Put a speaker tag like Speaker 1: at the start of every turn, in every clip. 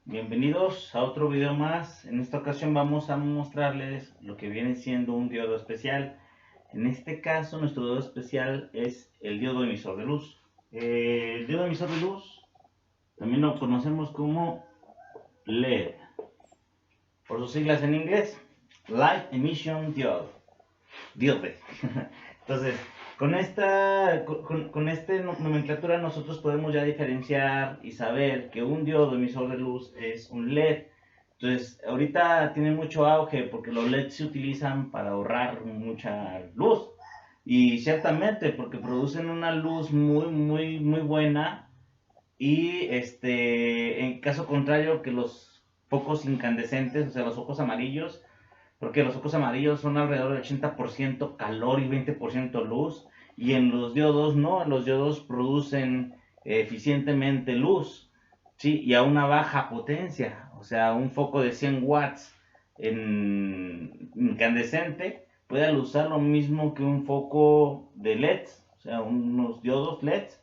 Speaker 1: Bienvenidos a otro video más. En esta ocasión vamos a mostrarles lo que viene siendo un diodo especial. En este caso nuestro diodo especial es el diodo emisor de luz. El diodo emisor de luz también lo conocemos como LED, por sus siglas en inglés, Light Emission Diode. Diode. Entonces, con esta nomenclatura nosotros podemos ya diferenciar y saber que un diodo emisor de luz es un LED. Entonces, ahorita tiene mucho auge porque los LEDs se utilizan para ahorrar mucha luz. Y ciertamente, porque producen una luz muy buena. Y en caso contrario que los focos incandescentes, o sea, los focos amarillos, porque los focos amarillos son alrededor del 80% calor y 20% luz, y en los diodos no, los diodos producen eficientemente luz, ¿sí? Y a una baja potencia, o sea, un foco de 100 watts en incandescente puede usar lo mismo que un foco de LEDs, o sea, unos diodos LEDs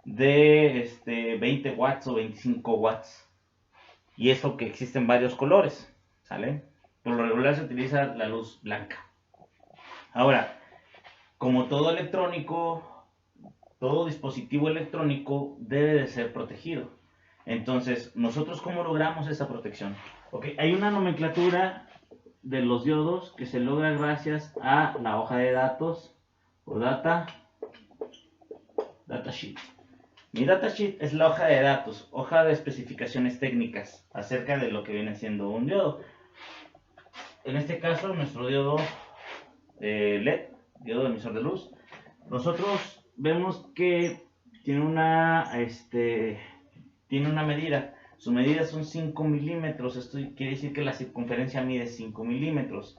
Speaker 1: de 20 watts o 25 watts. Y eso que existen varios colores, ¿sale? Por lo regular se utiliza la luz blanca. Ahora, como todo electrónico, todo dispositivo electrónico debe de ser protegido. Entonces, ¿nosotros cómo logramos esa protección? Ok, hay una nomenclatura de los diodos que se logra gracias a la hoja de datos o datasheet. Mi datasheet es la hoja de datos, hoja de especificaciones técnicas acerca de lo que viene siendo un diodo. En este caso, nuestro diodo LED, diodo emisor de luz, nosotros vemos que tiene tiene una medida. Su medida son 5 milímetros. Esto quiere decir que la circunferencia mide 5 milímetros.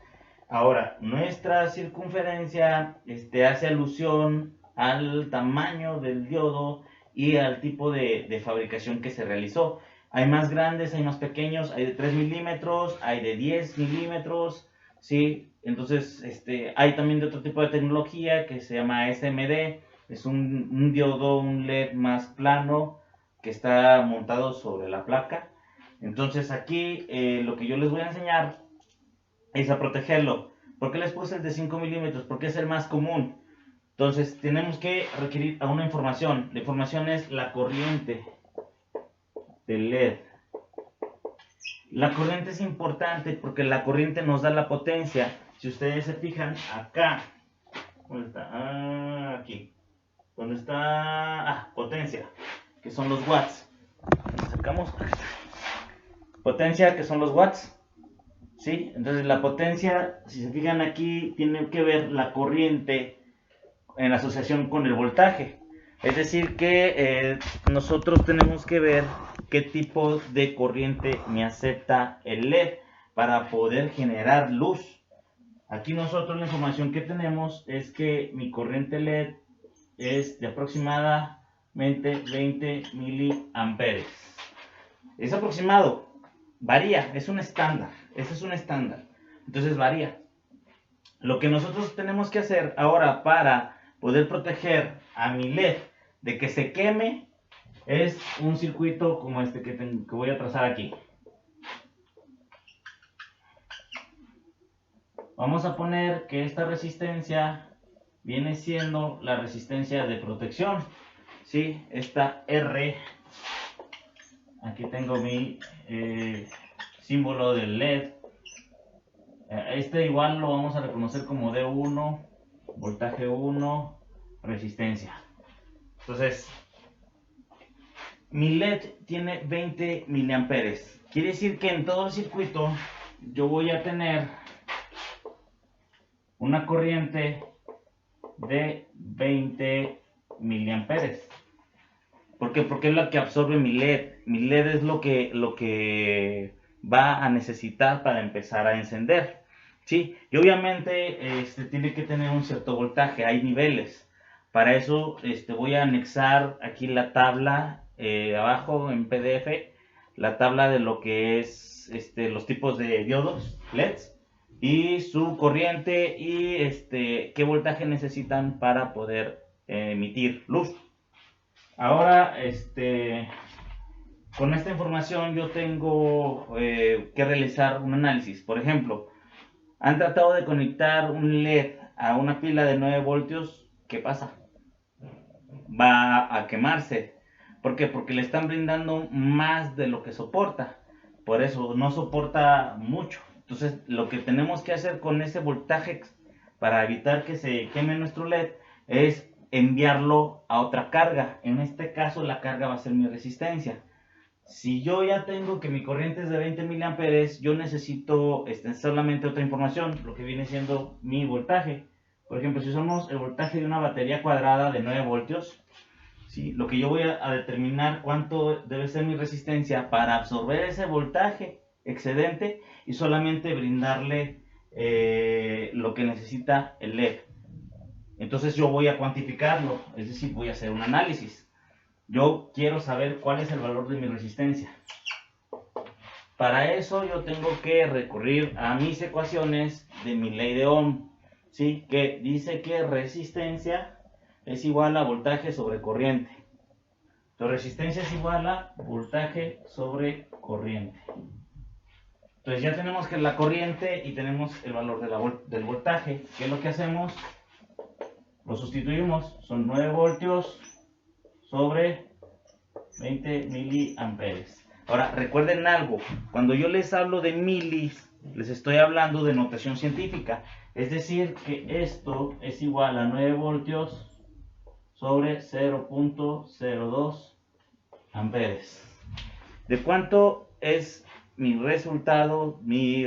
Speaker 1: Ahora, nuestra circunferencia hace alusión al tamaño del diodo y al tipo de fabricación que se realizó. Hay más grandes, hay más pequeños, hay de 3 milímetros, hay de 10 milímetros, ¿sí? Entonces, hay también de otro tipo de tecnología que se llama SMD, es un diodo, un LED más plano que está montado sobre la placa. Entonces aquí lo que yo les voy a enseñar es a protegerlo. ¿Por qué les puse el de 5 milímetros? Porque es el más común. Entonces tenemos que requerir a una información. La información es la corriente del LED. La corriente es importante porque la corriente nos da la potencia. Si ustedes se fijan acá, ¿dónde está? Aquí. ¿Dónde está? Potencia, que son los watts. Sacamos potencia, que son los watts. ¿Sí? Entonces la potencia, si se fijan aquí, tiene que ver la corriente en asociación con el voltaje. Es decir, que nosotros tenemos que ver qué tipo de corriente me acepta el LED para poder generar luz. Aquí nosotros la información que tenemos es que mi corriente LED es de aproximadamente 20 miliamperes. Es aproximado, varía, es un estándar, ese es un estándar, entonces varía. Lo que nosotros tenemos que hacer ahora para poder proteger a mi LED de que se queme es un circuito como este que voy a trazar aquí. Vamos a poner que esta resistencia viene siendo la resistencia de protección, ¿sí? Esta R, aquí tengo mi símbolo del LED. Este igual lo vamos a reconocer como D1, voltaje 1, resistencia. Entonces, mi LED tiene 20 miliamperes. Quiere decir que en todo el circuito yo voy a tener una corriente de 20 miliamperes. ¿Por qué? Porque es lo que absorbe mi LED. Mi LED es lo que va a necesitar para empezar a encender. ¿Sí? Y obviamente tiene que tener un cierto voltaje, hay niveles. Para eso voy a anexar aquí la tabla abajo en PDF, la tabla de lo que es los tipos de diodos, LEDs, y su corriente y qué voltaje necesitan para poder emitir luz. Ahora, con esta información yo tengo que realizar un análisis. Por ejemplo, han tratado de conectar un LED a una pila de 9 voltios. ¿Qué pasa? Va a quemarse. ¿Por qué? Porque le están brindando más de lo que soporta. Por eso no soporta mucho. Entonces, lo que tenemos que hacer con ese voltaje para evitar que se queme nuestro LED es enviarlo a otra carga. En este caso, la carga va a ser mi resistencia. Si yo ya tengo que mi corriente es de 20 miliamperes, yo necesito solamente otra información, lo que viene siendo mi voltaje. Por ejemplo, si usamos el voltaje de una batería cuadrada de 9 voltios, ¿sí? Lo que yo voy a determinar cuánto debe ser mi resistencia para absorber ese voltaje excedente y solamente brindarle lo que necesita el LED. Entonces yo voy a cuantificarlo, es decir, voy a hacer un análisis. Yo quiero saber cuál es el valor de mi resistencia. Para eso yo tengo que recurrir a mis ecuaciones de mi ley de Ohm, ¿sí? Que dice que resistencia es igual a voltaje sobre corriente. Entonces resistencia es igual a voltaje sobre corriente. Entonces ya tenemos que la corriente y tenemos el valor del voltaje. ¿Qué es lo que hacemos? Lo sustituimos, son 9 voltios sobre 20 miliamperes. Ahora, recuerden algo, cuando yo les hablo de milis, les estoy hablando de notación científica. Es decir, que esto es igual a 9 voltios sobre 0.02 amperes. ¿De cuánto es mi resultado?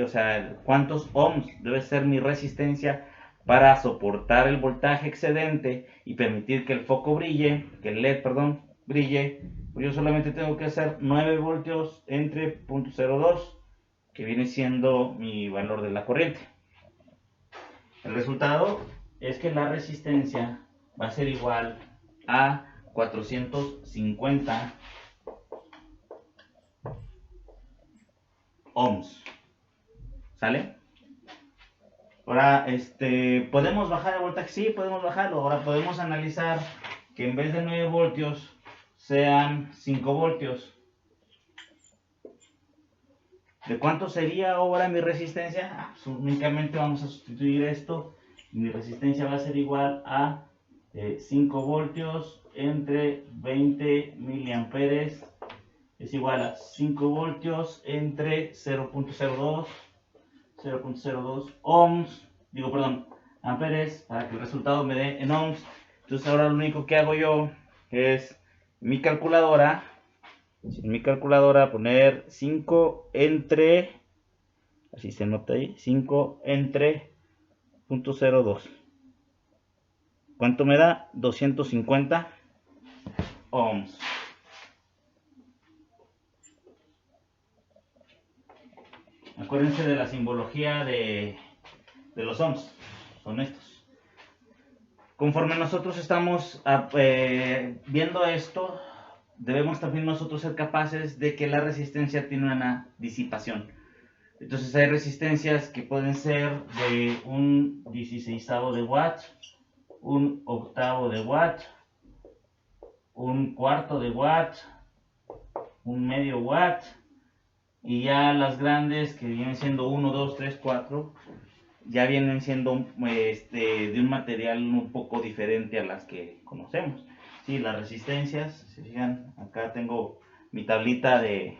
Speaker 1: O sea, ¿cuántos ohms debe ser mi resistencia para soportar el voltaje excedente y permitir que el foco brille, que el LED, perdón, brille? Pues yo solamente tengo que hacer 9 voltios entre 0.02, que viene siendo mi valor de la corriente. El resultado es que la resistencia va a ser igual a 450 ohms. ¿Sale? Ahora, ¿podemos bajar el voltaje? Sí, podemos bajarlo. Ahora podemos analizar que en vez de 9 voltios sean 5 voltios. ¿De cuánto sería ahora mi resistencia? Pues únicamente vamos a sustituir esto. Mi resistencia va a ser igual a 5 voltios entre 20 miliamperes. Es igual a 5 voltios entre 0.02 ohms, amperes, para que el resultado me dé en ohms. Entonces ahora lo único que hago yo es en mi calculadora poner 5 entre, así se nota ahí, 5 entre 0.02. ¿Cuánto me da? 250 ohms. Acuérdense de la simbología de los ohms, son estos. Conforme nosotros estamos viendo esto, debemos también nosotros ser capaces de que la resistencia tiene una disipación. Entonces hay resistencias que pueden ser de un 16avo de watt, un octavo de watt, un cuarto de watt, un medio watt, y ya las grandes que vienen siendo 1, 2, 3, 4, ya vienen siendo de un material un poco diferente a las que conocemos. Sí, las resistencias, si se fijan, acá tengo mi tablita de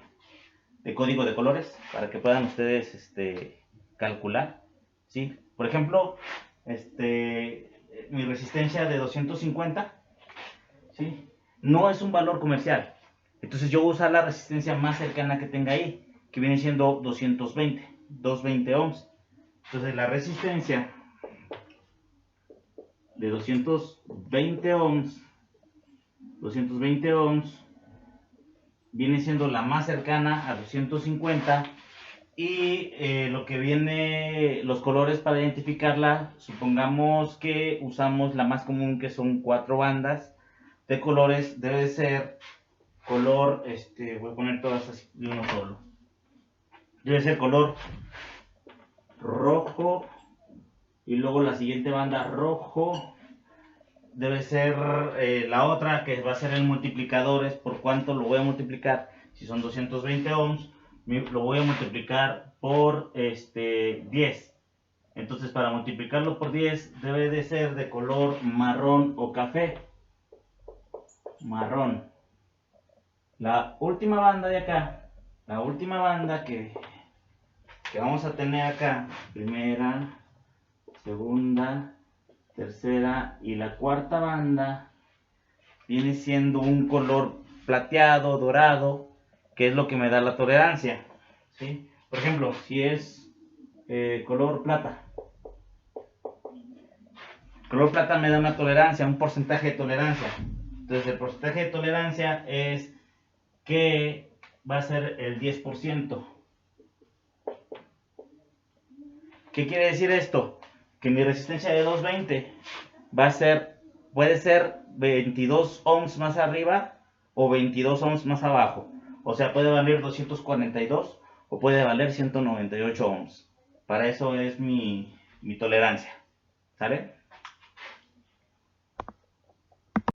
Speaker 1: código de colores para que puedan ustedes calcular. ¿Sí? Por ejemplo, mi resistencia de 250, ¿sí? No es un valor comercial. Entonces yo voy a usar la resistencia más cercana que tenga ahí, que viene siendo 220 ohms. Entonces la resistencia de 220 ohms viene siendo la más cercana a 250, y lo que viene, los colores para identificarla, supongamos que usamos la más común, que son 4 bandas de colores. Debe de ser color, voy a poner todas así de uno solo. Debe ser color rojo, y luego la siguiente banda rojo. Debe ser la otra, que va a ser el multiplicador, es por cuánto lo voy a multiplicar. Si son 220 ohms, lo voy a multiplicar por 10. Entonces, para multiplicarlo por 10, debe de ser de color marrón o café. Marrón. La última banda de acá, la última banda que vamos a tener acá, primera, segunda, tercera y la cuarta banda, viene siendo un color plateado, dorado, que es lo que me da la tolerancia, ¿sí? Por ejemplo, si es color plata me da una tolerancia, un porcentaje de tolerancia. Entonces el porcentaje de tolerancia es que va a ser el 10%. ¿Qué quiere decir esto? Que mi resistencia de 220 puede ser 22 ohms más arriba o 22 ohms más abajo. O sea, puede valer 242 o puede valer 198 ohms. Para eso es mi tolerancia. ¿Sale?